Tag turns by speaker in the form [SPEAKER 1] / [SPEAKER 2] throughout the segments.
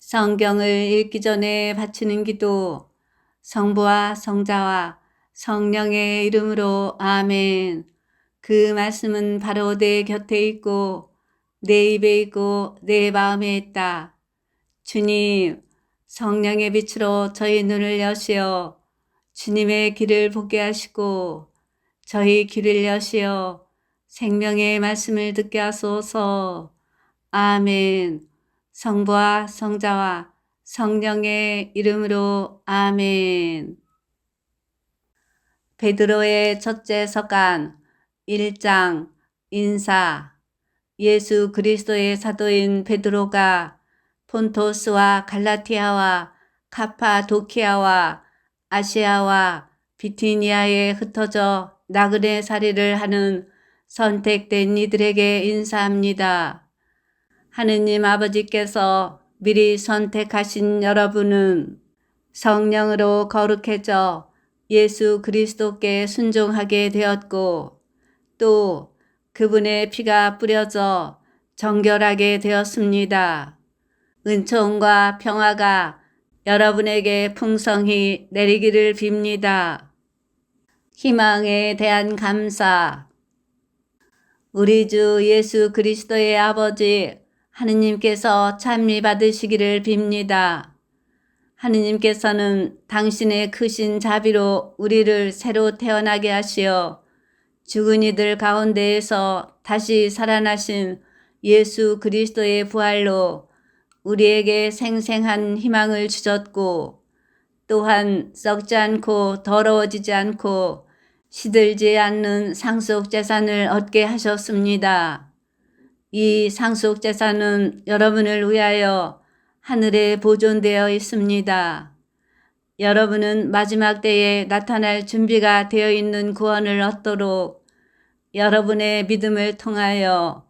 [SPEAKER 1] 성경을 읽기 전에 바치는 기도. 성부와 성자와 성령의 이름으로 아멘. 그 말씀은 바로 내 곁에 있고 내 입에 있고 내 마음에 있다. 주님, 성령의 빛으로 저희 눈을 여시어 주님의 길을 보게 하시고 저희 귀를 여시어 생명의 말씀을 듣게 하소서. 아멘. 성부와 성자와 성령의 이름으로 아멘. 베드로의 첫째 서간 1장 인사. 예수 그리스도의 사도인 베드로가 폰토스와 갈라티아와 카파도키아와 아시아와 비티니아에 흩어져 나그네 살이를 하는 선택된 이들에게 인사합니다. 하느님 아버지께서 미리 선택하신 여러분은 성령으로 거룩해져 예수 그리스도께 순종하게 되었고 또 그분의 피가 뿌려져 정결하게 되었습니다. 은총과 평화가 여러분에게 풍성히 내리기를 빕니다. 희망에 대한 감사. 우리 주 예수 그리스도의 아버지 하느님께서 찬미 받으시기를 빕니다. 하느님께서는 당신의 크신 자비로 우리를 새로 태어나게 하시어 죽은 이들 가운데에서 다시 살아나신 예수 그리스도의 부활로 우리에게 생생한 희망을 주셨고 또한 썩지 않고 더러워지지 않고 시들지 않는 상속 재산을 얻게 하셨습니다. 이 상속 재산은 여러분을 위하여 하늘에 보존되어 있습니다. 여러분은 마지막 때에 나타날 준비가 되어 있는 구원을 얻도록 여러분의 믿음을 통하여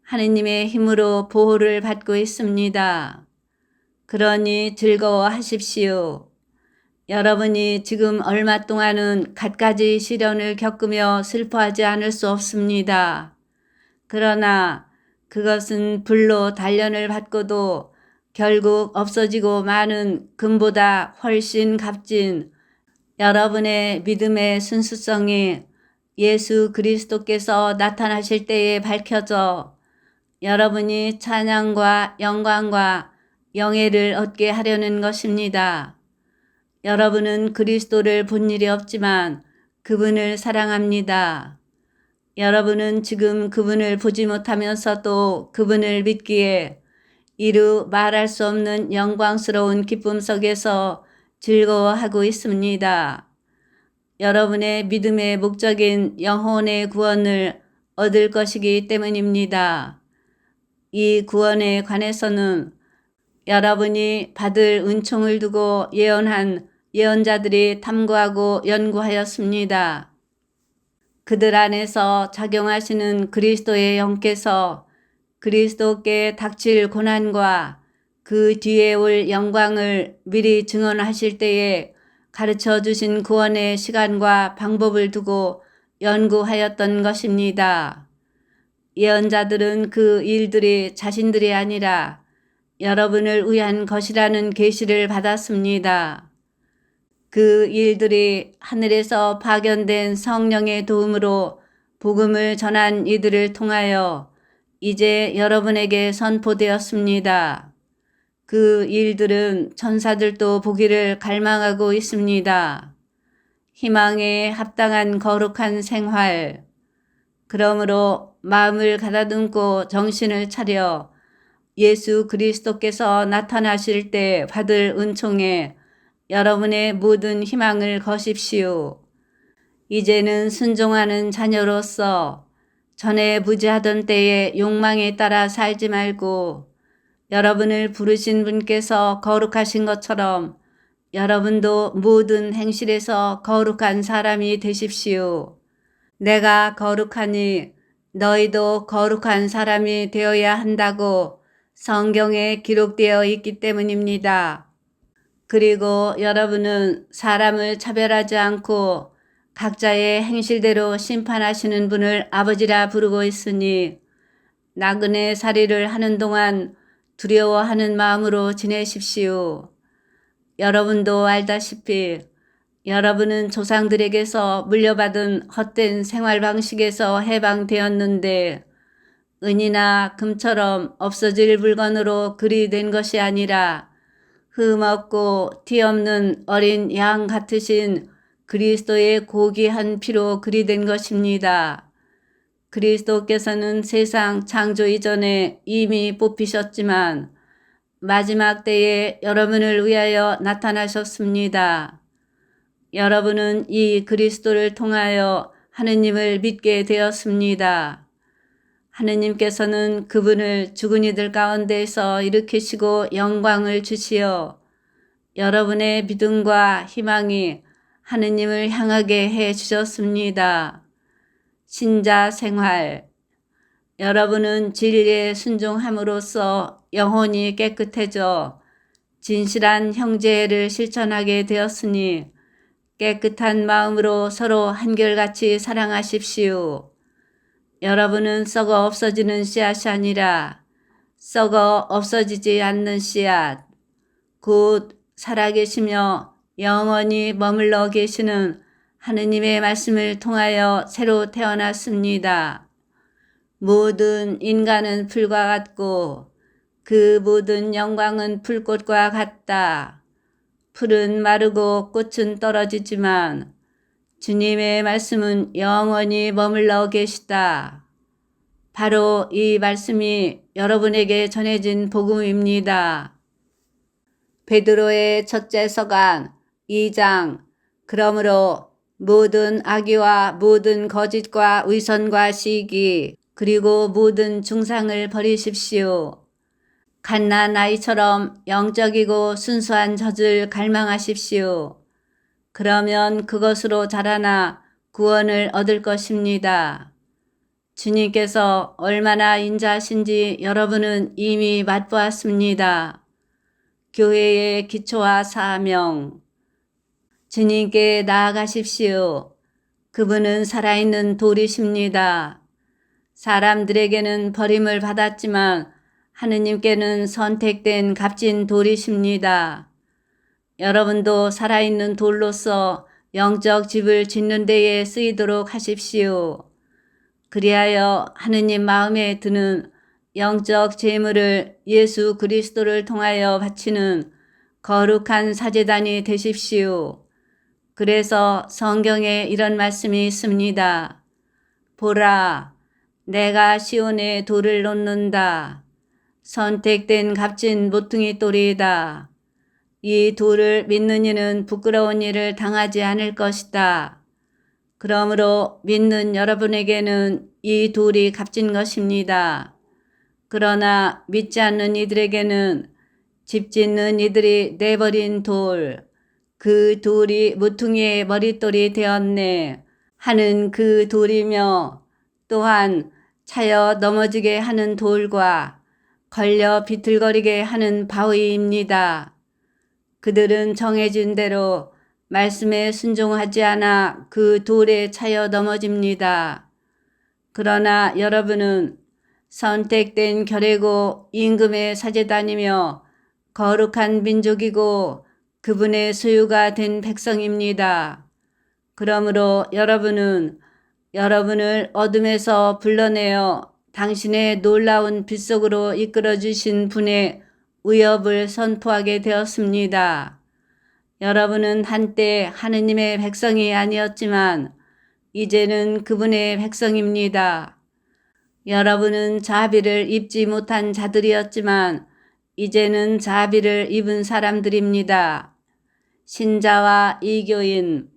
[SPEAKER 1] 하느님의 힘으로 보호를 받고 있습니다. 그러니 즐거워하십시오. 여러분이 지금 얼마 동안은 갖가지 시련을 겪으며 슬퍼하지 않을 수 없습니다. 그러나 그것은 불로 단련을 받고도 결국 없어지고 마는 금보다 훨씬 값진 여러분의 믿음의 순수성이 예수 그리스도께서 나타나실 때에 밝혀져 여러분이 찬양과 영광과 영예를 얻게 하려는 것입니다. 여러분은 그리스도를 본 일이 없지만 그분을 사랑합니다. 여러분은 지금 그분을 보지 못하면서도 그분을 믿기에 이루 말할 수 없는 영광스러운 기쁨 속에서 즐거워하고 있습니다. 여러분의 믿음의 목적인 영혼의 구원을 얻을 것이기 때문입니다. 이 구원에 관해서는 여러분이 받을 은총을 두고 예언한 예언자들이 탐구하고 연구하였습니다. 그들 안에서 작용하시는 그리스도의 영께서 그리스도께 닥칠 고난과 그 뒤에 올 영광을 미리 증언하실 때에 가르쳐 주신 구원의 시간과 방법을 두고 연구하였던 것입니다. 예언자들은 그 일들이 자신들이 아니라 여러분을 위한 것이라는 계시를 받았습니다. 그 일들이 하늘에서 파견된 성령의 도움으로 복음을 전한 이들을 통하여 이제 여러분에게 선포되었습니다. 그 일들은 천사들도 보기를 갈망하고 있습니다. 희망에 합당한 거룩한 생활. 그러므로 마음을 가다듬고 정신을 차려 예수 그리스도께서 나타나실 때 받을 은총에 여러분의 모든 희망을 거십시오. 이제는 순종하는 자녀로서 전에 무지하던 때의 욕망에 따라 살지 말고 여러분을 부르신 분께서 거룩하신 것처럼 여러분도 모든 행실에서 거룩한 사람이 되십시오. 내가 거룩하니 너희도 거룩한 사람이 되어야 한다고 성경에 기록되어 있기 때문입니다. 그리고 여러분은 사람을 차별하지 않고 각자의 행실대로 심판하시는 분을 아버지라 부르고 있으니 나그네 살이를 하는 동안 두려워하는 마음으로 지내십시오. 여러분도 알다시피 여러분은 조상들에게서 물려받은 헛된 생활 방식에서 해방되었는데 은이나 금처럼 없어질 물건으로 그리 된 것이 아니라 흠없고 티 없는 어린 양 같으신 그리스도의 고귀한 피로 그리 된 것입니다. 그리스도께서는 세상 창조 이전에 이미 뽑히셨지만 마지막 때에 여러분을 위하여 나타나셨습니다. 여러분은 이 그리스도를 통하여 하느님을 믿게 되었습니다. 하느님께서는 그분을 죽은 이들 가운데서 일으키시고 영광을 주시어 여러분의 믿음과 희망이 하느님을 향하게 해 주셨습니다. 신자 생활. 여러분은 진리에 순종함으로써 영혼이 깨끗해져 진실한 형제를 실천하게 되었으니 깨끗한 마음으로 서로 한결같이 사랑하십시오. 여러분은 썩어 없어지는 씨앗이 아니라 썩어 없어지지 않는 씨앗, 곧 살아계시며 영원히 머물러 계시는 하느님의 말씀을 통하여 새로 태어났습니다. 모든 인간은 풀과 같고 그 모든 영광은 풀꽃과 같다. 풀은 마르고 꽃은 떨어지지만 주님의 말씀은 영원히 머물러 계시다. 바로 이 말씀이 여러분에게 전해진 복음입니다. 베드로의 첫째 서간 2장. 그러므로 모든 악의와 모든 거짓과 위선과 시기 그리고 모든 중상을 버리십시오. 갓난 아이처럼 영적이고 순수한 젖을 갈망하십시오. 그러면 그것으로 자라나 구원을 얻을 것입니다. 주님께서 얼마나 인자하신지 여러분은 이미 맛보았습니다. 교회의 기초와 사명. 주님께 나아가십시오. 그분은 살아있는 돌이십니다. 사람들에게는 버림을 받았지만 하느님께는 선택된 값진 돌이십니다. 여러분도 살아있는 돌로서 영적 집을 짓는 데에 쓰이도록 하십시오. 그리하여 하느님 마음에 드는 영적 제물을 예수 그리스도를 통하여 바치는 거룩한 사제단이 되십시오. 그래서 성경에 이런 말씀이 있습니다. 보라, 내가 시온에 돌을 놓는다. 선택된 값진 모퉁이 돌이다. 이 돌을 믿는 이는 부끄러운 일을 당하지 않을 것이다. 그러므로 믿는 여러분에게는 이 돌이 값진 것입니다. 그러나 믿지 않는 이들에게는 집 짓는 이들이 내버린 돌, 그 돌이 모퉁이의 머릿돌이 되었네 하는 그 돌이며 또한 차여 넘어지게 하는 돌과 걸려 비틀거리게 하는 바위입니다. 그들은 정해진 대로 말씀에 순종하지 않아 그 돌에 차여 넘어집니다. 그러나 여러분은 선택된 결례고 임금의 사제단이며 거룩한 민족이고 그분의 소유가 된 백성입니다. 그러므로 여러분은 여러분을 어둠에서 불러내어 당신의 놀라운 빛 속으로 이끌어 주신 분의 위협을 선포하게 되었습니다. 여러분은 한때 하느님의 백성이 아니었지만 이제는 그분의 백성입니다. 여러분은 자비를 입지 못한 자들이었지만 이제는 자비를 입은 사람들입니다. 신자와 이교인,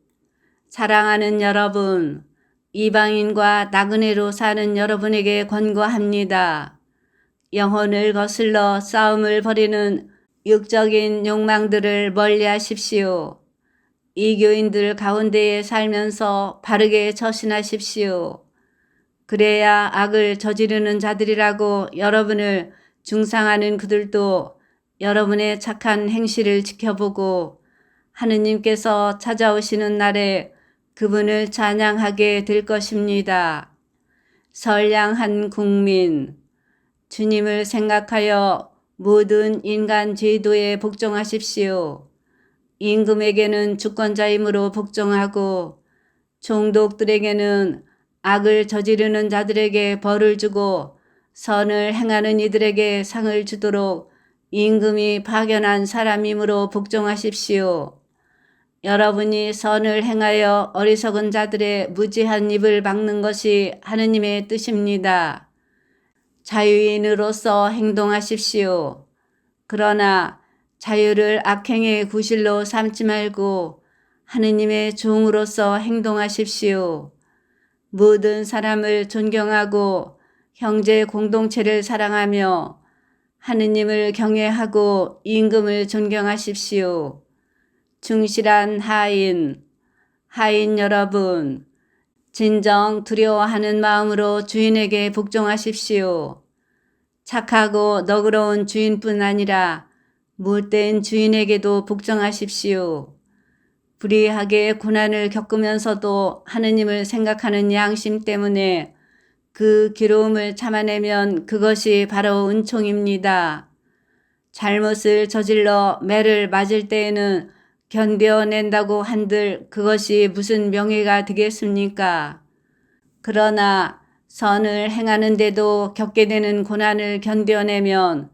[SPEAKER 1] 사랑하는 여러분, 이방인과 나그네로 사는 여러분에게 권고합니다. 영혼을 거슬러 싸움을 벌이는 육적인 욕망들을 멀리하십시오. 이교인들 가운데에 살면서 바르게 처신하십시오. 그래야 악을 저지르는 자들이라고 여러분을 중상하는 그들도 여러분의 착한 행실을 지켜보고 하느님께서 찾아오시는 날에 그분을 찬양하게 될 것입니다. 선량한 국민, 주님을 생각하여 모든 인간 제도에 복종하십시오. 임금에게는 주권자이므로 복종하고 종독들에게는 악을 저지르는 자들에게 벌을 주고 선을 행하는 이들에게 상을 주도록 임금이 파견한 사람이므로 복종하십시오. 여러분이 선을 행하여 어리석은 자들의 무지한 입을 막는 것이 하느님의 뜻입니다. 자유인으로서 행동하십시오. 그러나 자유를 악행의 구실로 삼지 말고 하느님의 종으로서 행동하십시오. 모든 사람을 존경하고 형제 공동체를 사랑하며 하느님을 경외하고 임금을 존경하십시오. 충실한 하인 여러분, 진정 두려워하는 마음으로 주인에게 복종하십시오. 착하고 너그러운 주인뿐 아니라 못된 주인에게도 복종하십시오. 불의하게 고난을 겪으면서도 하느님을 생각하는 양심 때문에 그 괴로움을 참아내면 그것이 바로 은총입니다. 잘못을 저질러 매를 맞을 때에는 견뎌낸다고 한들 그것이 무슨 명예가 되겠습니까? 그러나 선을 행하는데도 겪게 되는 고난을 견뎌내면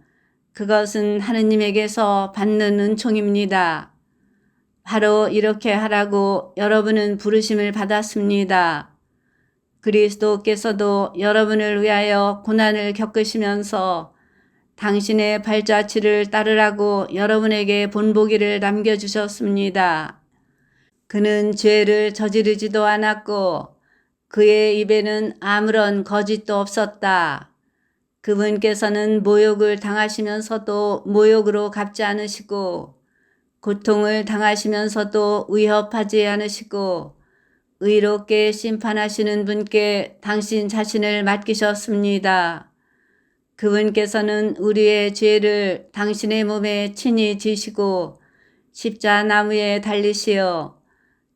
[SPEAKER 1] 그것은 하느님에게서 받는 은총입니다. 바로 이렇게 하라고 여러분은 부르심을 받았습니다. 그리스도께서도 여러분을 위하여 고난을 겪으시면서 당신의 발자취를 따르라고 여러분에게 본보기를 남겨주셨습니다. 그는 죄를 저지르지도 않았고 그의 입에는 아무런 거짓도 없었다. 그분께서는 모욕을 당하시면서도 모욕으로 갚지 않으시고 고통을 당하시면서도 위협하지 않으시고 의롭게 심판하시는 분께 당신 자신을 맡기셨습니다. 그분께서는 우리의 죄를 당신의 몸에 친히 지시고 십자나무에 달리시어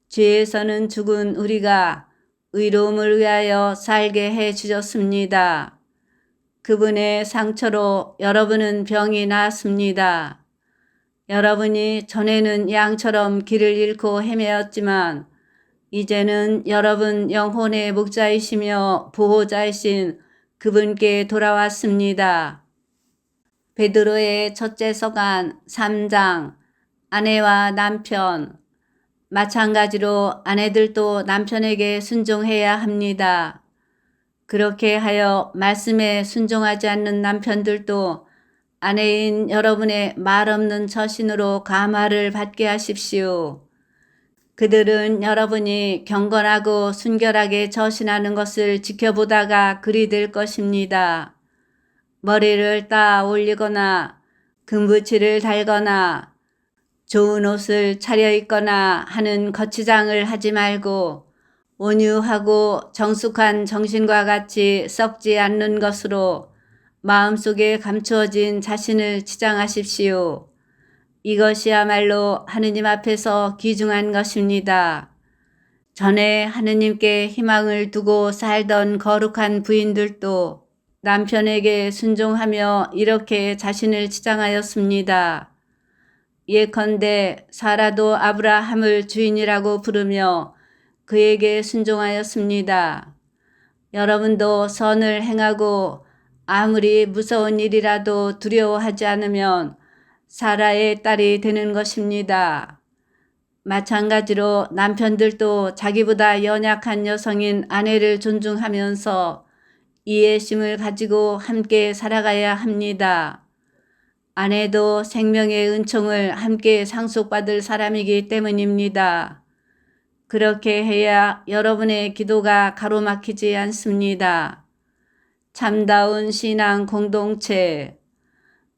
[SPEAKER 1] 죄에서는 죽은 우리가 의로움을 위하여 살게 해 주셨습니다. 그분의 상처로 여러분은 병이 나았습니다. 여러분이 전에는 양처럼 길을 잃고 헤매었지만 이제는 여러분 영혼의 목자이시며 보호자이신 그분께 돌아왔습니다. 베드로의 첫째 서간 3장. 아내와 남편. 마찬가지로 아내들도 남편에게 순종해야 합니다. 그렇게 하여 말씀에 순종하지 않는 남편들도 아내인 여러분의 말 없는 처신으로 감화를 받게 하십시오. 그들은 여러분이 경건하고 순결하게 처신하는 것을 지켜보다가 그리 될 것입니다. 머리를 따 올리거나 금붙이를 달거나 좋은 옷을 차려입거나 하는 거치장을 하지 말고 온유하고 정숙한 정신과 같이 썩지 않는 것으로 마음속에 감추어진 자신을 치장하십시오. 이것이야말로 하느님 앞에서 귀중한 것입니다. 전에 하느님께 희망을 두고 살던 거룩한 부인들도 남편에게 순종하며 이렇게 자신을 치장하였습니다. 예컨대 사라도 아브라함을 주인이라고 부르며 그에게 순종하였습니다. 여러분도 선을 행하고 아무리 무서운 일이라도 두려워하지 않으면 사라의 딸이 되는 것입니다. 마찬가지로 남편들도 자기보다 연약한 여성인 아내를 존중하면서 이해심을 가지고 함께 살아가야 합니다. 아내도 생명의 은총을 함께 상속받을 사람이기 때문입니다. 그렇게 해야 여러분의 기도가 가로막히지 않습니다. 참다운 신앙 공동체.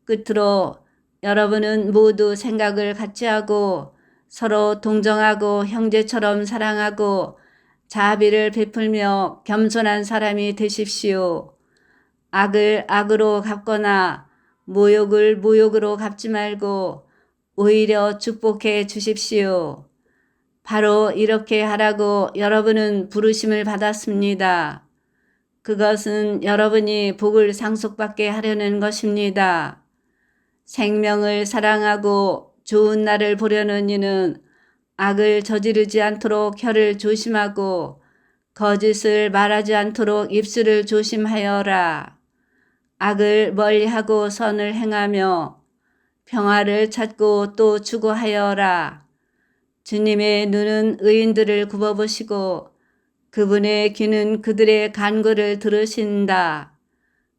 [SPEAKER 1] 끝으로 여러분은 모두 생각을 같이 하고 서로 동정하고 형제처럼 사랑하고 자비를 베풀며 겸손한 사람이 되십시오. 악을 악으로 갚거나 모욕을 모욕으로 갚지 말고 오히려 축복해 주십시오. 바로 이렇게 하라고 여러분은 부르심을 받았습니다. 그것은 여러분이 복을 상속받게 하려는 것입니다. 생명을 사랑하고 좋은 날을 보려는 이는 악을 저지르지 않도록 혀를 조심하고 거짓을 말하지 않도록 입술을 조심하여라. 악을 멀리하고 선을 행하며 평화를 찾고 또 추구하여라. 주님의 눈은 의인들을 굽어보시고 그분의 귀는 그들의 간구를 들으신다.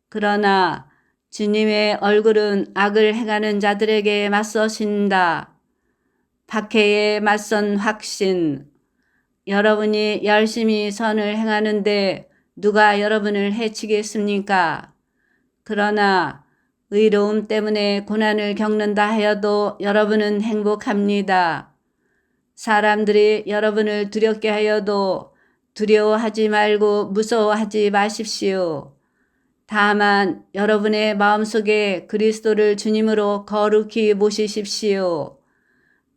[SPEAKER 1] 그러나 주님의 얼굴은 악을 행하는 자들에게 맞서신다. 박해에 맞선 확신. 여러분이 열심히 선을 행하는데 누가 여러분을 해치겠습니까? 그러나 의로움 때문에 고난을 겪는다 하여도 여러분은 행복합니다. 사람들이 여러분을 두렵게 하여도 두려워하지 말고 무서워하지 마십시오. 다만 여러분의 마음속에 그리스도를 주님으로 거룩히 모시십시오.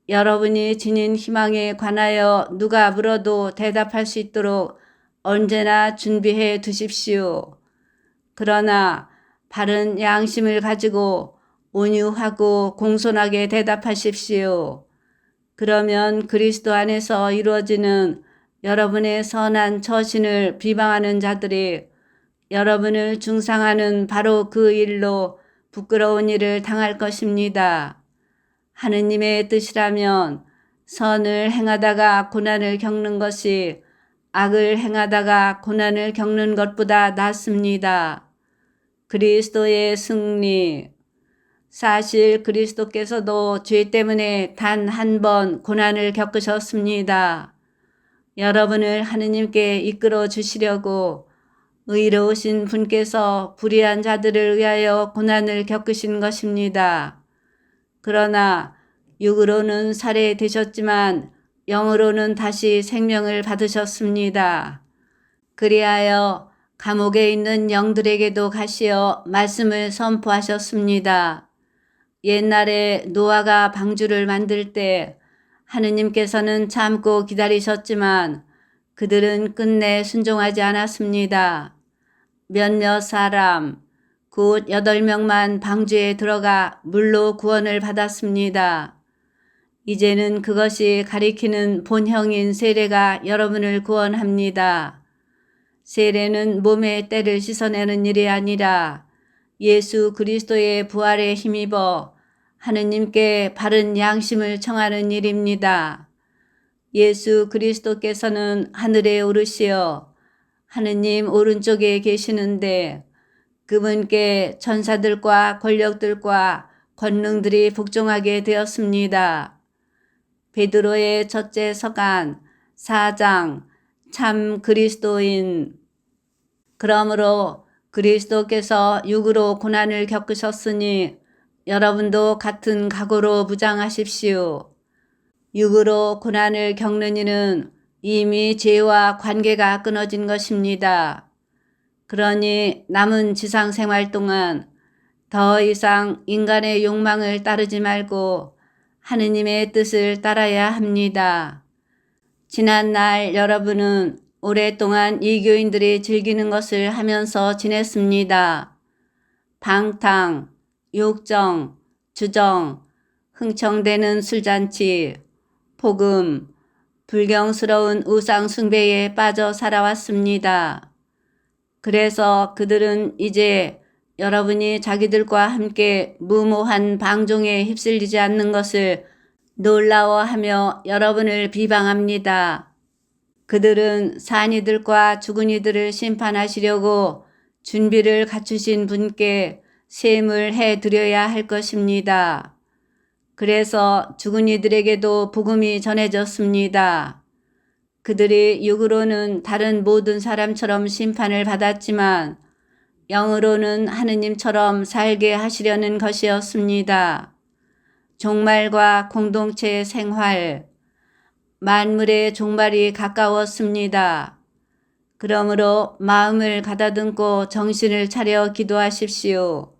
[SPEAKER 1] 여러분이 지닌 희망에 관하여 누가 물어도 대답할 수 있도록 언제나 준비해 두십시오. 그러나 바른 양심을 가지고 온유하고 공손하게 대답하십시오. 그러면 그리스도 안에서 이루어지는 여러분의 선한 처신을 비방하는 자들이 여러분을 중상하는 바로 그 일로 부끄러운 일을 당할 것입니다. 하느님의 뜻이라면 선을 행하다가 고난을 겪는 것이 악을 행하다가 고난을 겪는 것보다 낫습니다. 그리스도의 승리. 사실 그리스도께서도 죄 때문에 단 한 번 고난을 겪으셨습니다. 여러분을 하느님께 이끌어 주시려고 의로우신 분께서 불의한 자들을 위하여 고난을 겪으신 것입니다. 그러나 육으로는 살해되셨지만 영으로는 다시 생명을 받으셨습니다. 그리하여 감옥에 있는 영들에게도 가시어 말씀을 선포하셨습니다. 옛날에 노아가 방주를 만들 때 하느님께서는 참고 기다리셨지만 그들은 끝내 순종하지 않았습니다. 몇몇 사람, 곧 8명만 방주에 들어가 물로 구원을 받았습니다. 이제는 그것이 가리키는 본형인 세례가 여러분을 구원합니다. 세례는 몸의 때를 씻어내는 일이 아니라 예수 그리스도의 부활에 힘입어 하느님께 바른 양심을 청하는 일입니다. 예수 그리스도께서는 하늘에 오르시어 하느님 오른쪽에 계시는데 그분께 천사들과 권력들과 권능들이 복종하게 되었습니다. 베드로의 첫째 서간 4장 참 그리스도인. 그러므로 그리스도께서 육으로 고난을 겪으셨으니 여러분도 같은 각오로 무장하십시오. 육으로 고난을 겪는 이는 이미 죄와 관계가 끊어진 것입니다. 그러니 남은 지상 생활 동안 더 이상 인간의 욕망을 따르지 말고 하느님의 뜻을 따라야 합니다. 지난날 여러분은 오랫동안 이교인들이 즐기는 것을 하면서 지냈습니다. 방탕, 욕정, 주정, 흥청대는 술잔치, 복음, 불경스러운 우상 숭배에 빠져 살아왔습니다. 그래서 그들은 이제 여러분이 자기들과 함께 무모한 방종에 휩쓸리지 않는 것을 놀라워하며 여러분을 비방합니다. 그들은 산 이들과 죽은 이들을 심판하시려고 준비를 갖추신 분께 셈을 해드려야 할 것입니다. 그래서 죽은 이들에게도 복음이 전해졌습니다. 그들이 육으로는 다른 모든 사람처럼 심판을 받았지만 영으로는 하느님처럼 살게 하시려는 것이었습니다. 종말과 공동체 생활, 만물의 종말이 가까웠습니다. 그러므로 마음을 가다듬고 정신을 차려 기도하십시오.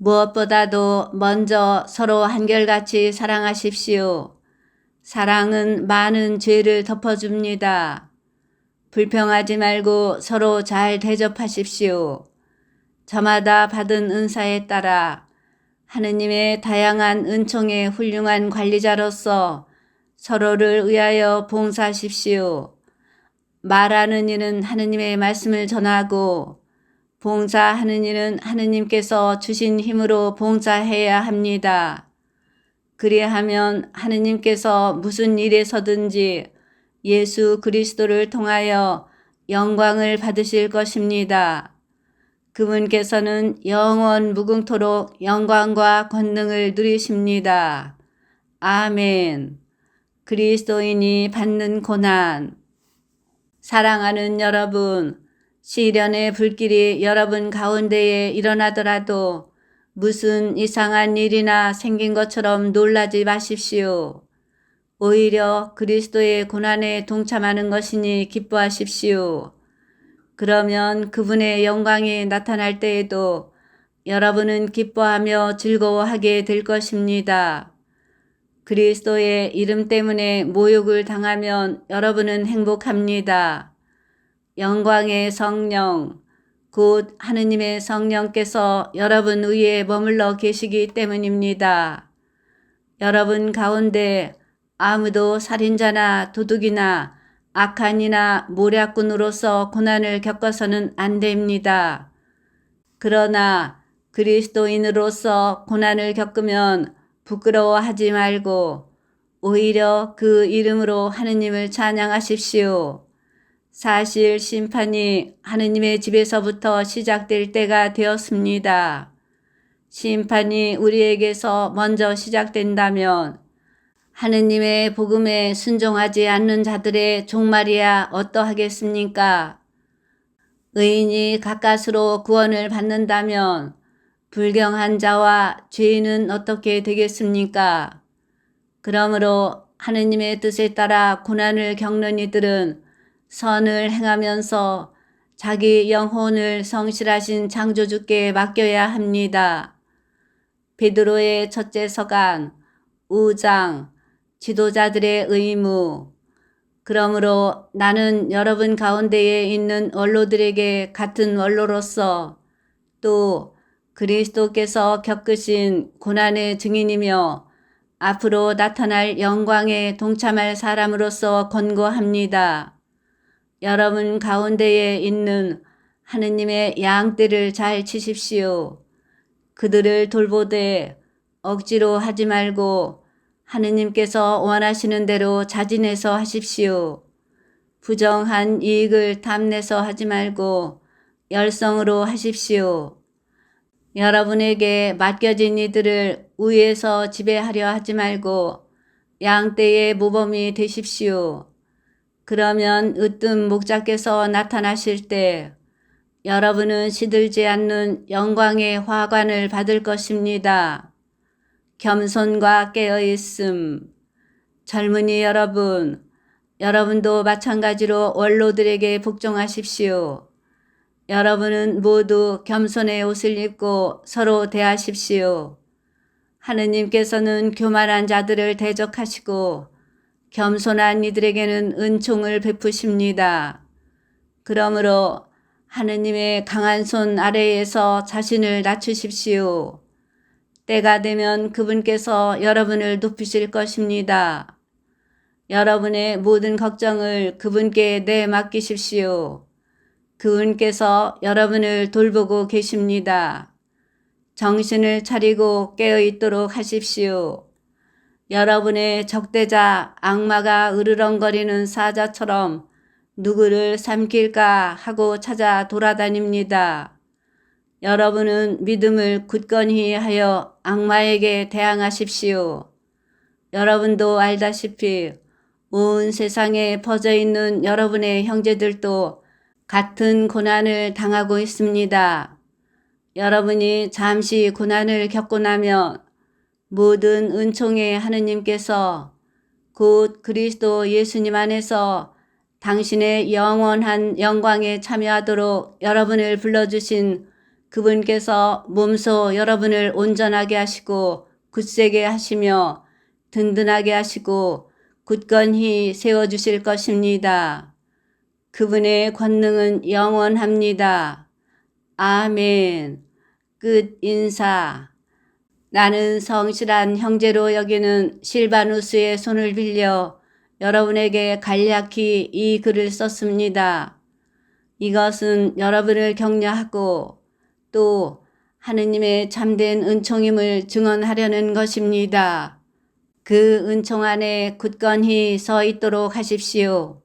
[SPEAKER 1] 무엇보다도 먼저 서로 한결같이 사랑하십시오. 사랑은 많은 죄를 덮어줍니다. 불평하지 말고 서로 잘 대접하십시오. 저마다 받은 은사에 따라 하느님의 다양한 은총의 훌륭한 관리자로서 서로를 위하여 봉사하십시오. 말하는 이는 하느님의 말씀을 전하고 봉사하는 이는 하느님께서 주신 힘으로 봉사해야 합니다. 그리하면 하느님께서 무슨 일에서든지 예수 그리스도를 통하여 영광을 받으실 것입니다. 그분께서는 영원 무궁토록 영광과 권능을 누리십니다. 아멘. 그리스도인이 받는 고난. 사랑하는 여러분, 시련의 불길이 여러분 가운데에 일어나더라도 무슨 이상한 일이나 생긴 것처럼 놀라지 마십시오. 오히려 그리스도의 고난에 동참하는 것이니 기뻐하십시오. 그러면 그분의 영광이 나타날 때에도 여러분은 기뻐하며 즐거워하게 될 것입니다. 그리스도의 이름 때문에 모욕을 당하면 여러분은 행복합니다. 영광의 성령, 곧 하느님의 성령께서 여러분 위에 머물러 계시기 때문입니다. 여러분 가운데 아무도 살인자나 도둑이나 악한이나 모략꾼으로서 고난을 겪어서는 안 됩니다. 그러나 그리스도인으로서 고난을 겪으면 부끄러워하지 말고 오히려 그 이름으로 하느님을 찬양하십시오. 사실 심판이 하느님의 집에서부터 시작될 때가 되었습니다. 심판이 우리에게서 먼저 시작된다면 하느님의 복음에 순종하지 않는 자들의 종말이야 어떠하겠습니까? 의인이 가까스로 구원을 받는다면 불경한 자와 죄인은 어떻게 되겠습니까? 그러므로 하느님의 뜻에 따라 고난을 겪는 이들은 선을 행하면서 자기 영혼을 성실하신 창조주께 맡겨야 합니다. 베드로의 첫째 서간 5장 지도자들의 의무. 그러므로 나는 여러분 가운데에 있는 원로들에게 같은 원로로서 또 그리스도께서 겪으신 고난의 증인이며 앞으로 나타날 영광에 동참할 사람으로서 권고합니다. 여러분 가운데에 있는 하느님의 양떼를 잘 치십시오. 그들을 돌보되 억지로 하지 말고 하느님께서 원하시는 대로 자진해서 하십시오. 부정한 이익을 탐내서 하지 말고 열성으로 하십시오. 여러분에게 맡겨진 이들을 위에서 지배하려 하지 말고 양떼의 모범이 되십시오. 그러면 으뜸 목자께서 나타나실 때 여러분은 시들지 않는 영광의 화관을 받을 것입니다. 겸손과 깨어있음. 젊은이 여러분, 여러분도 마찬가지로 원로들에게 복종하십시오. 여러분은 모두 겸손의 옷을 입고 서로 대하십시오. 하느님께서는 교만한 자들을 대적하시고 겸손한 이들에게는 은총을 베푸십니다. 그러므로 하느님의 강한 손 아래에서 자신을 낮추십시오. 때가 되면 그분께서 여러분을 높이실 것입니다. 여러분의 모든 걱정을 그분께 내맡기십시오. 그분께서 여러분을 돌보고 계십니다. 정신을 차리고 깨어있도록 하십시오. 여러분의 적대자 악마가 으르렁거리는 사자처럼 누구를 삼킬까 하고 찾아 돌아다닙니다. 여러분은 믿음을 굳건히 하여 악마에게 대항하십시오. 여러분도 알다시피 온 세상에 퍼져 있는 여러분의 형제들도 같은 고난을 당하고 있습니다. 여러분이 잠시 고난을 겪고 나면 모든 은총의 하느님께서 곧 그리스도 예수님 안에서 당신의 영원한 영광에 참여하도록 여러분을 불러주신 그분께서 몸소 여러분을 온전하게 하시고 굳세게 하시며 든든하게 하시고 굳건히 세워주실 것입니다. 그분의 권능은 영원합니다. 아멘. 끝 인사. 나는 성실한 형제로 여기는 실바누스의 손을 빌려 여러분에게 간략히 이 글을 썼습니다. 이것은 여러분을 격려하고 또 하느님의 참된 은총임을 증언하려는 것입니다. 그 은총 안에 굳건히 서 있도록 하십시오.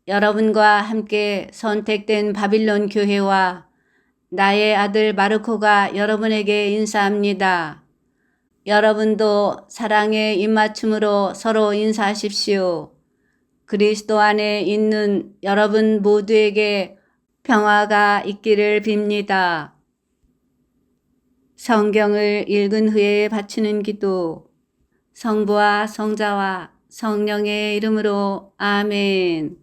[SPEAKER 1] 여러분과 함께 선택된 바빌론 교회와 나의 아들 마르코가 여러분에게 인사합니다. 여러분도 사랑의 입맞춤으로 서로 인사하십시오. 그리스도 안에 있는 여러분 모두에게 평화가 있기를 빕니다. 성경을 읽은 후에 바치는 기도. 성부와 성자와 성령의 이름으로 아멘.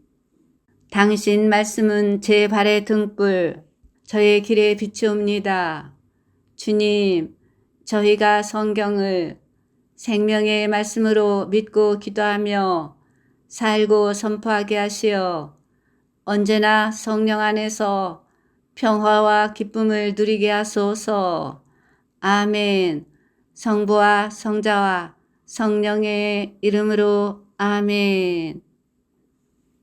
[SPEAKER 1] 당신 말씀은 제 발의 등불, 저의 길에 비추옵니다. 주님, 저희가 성경을 생명의 말씀으로 믿고 기도하며 살고 선포하게 하시어 언제나 성령 안에서 평화와 기쁨을 누리게 하소서. 아멘. 성부와 성자와 성령의 이름으로 아멘.